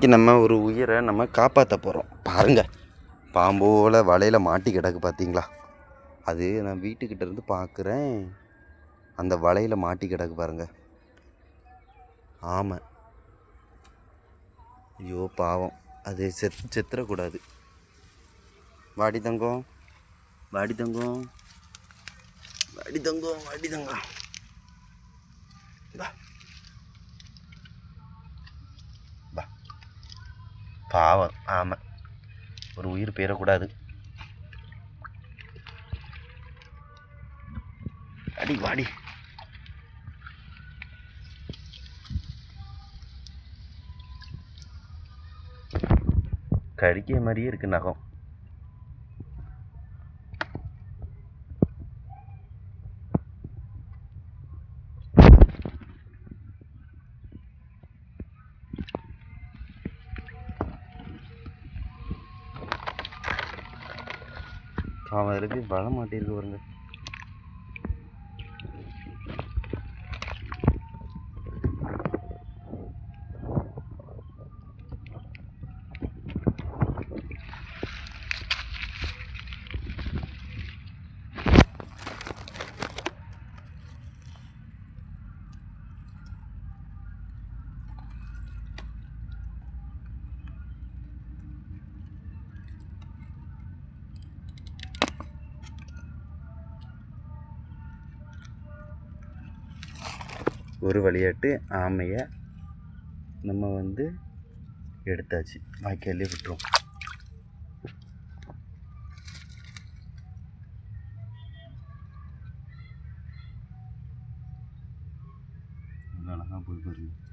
இன்றைக்கி நம்ம ஒரு உயிரை நம்ம காப்பாற்ற போகிறோம். பாருங்கள், பாம்போல் வலையில் மாட்டி கிடக்கு பார்த்தீங்களா? அது நான் வீட்டுக்கிட்ட இருந்து பார்க்குறேன். அந்த வலையில் மாட்டி கிடக்கு பாருங்கள். ஆமாம், ஐயோ பாவம், அது செத்துறக்கூடாது. வாடி தங்கம், வாடி தங்கம், வாடி தங்கம், வாடி தங்கம். பாவம். ஆமாம், ஒரு உயிர் போயிடக்கூடாது. அடி வாடி. கடிக்க மாதிரியே இருக்கு நகம். அவன் அதுக்கு வள மாட்டிருக்கு பாருங்க. ஒரு விளையாட்டு ஆமையை நம்ம எடுத்தாச்சு. வாய்க்காலே விட்டுரும். அழகாக போய் பாருங்க.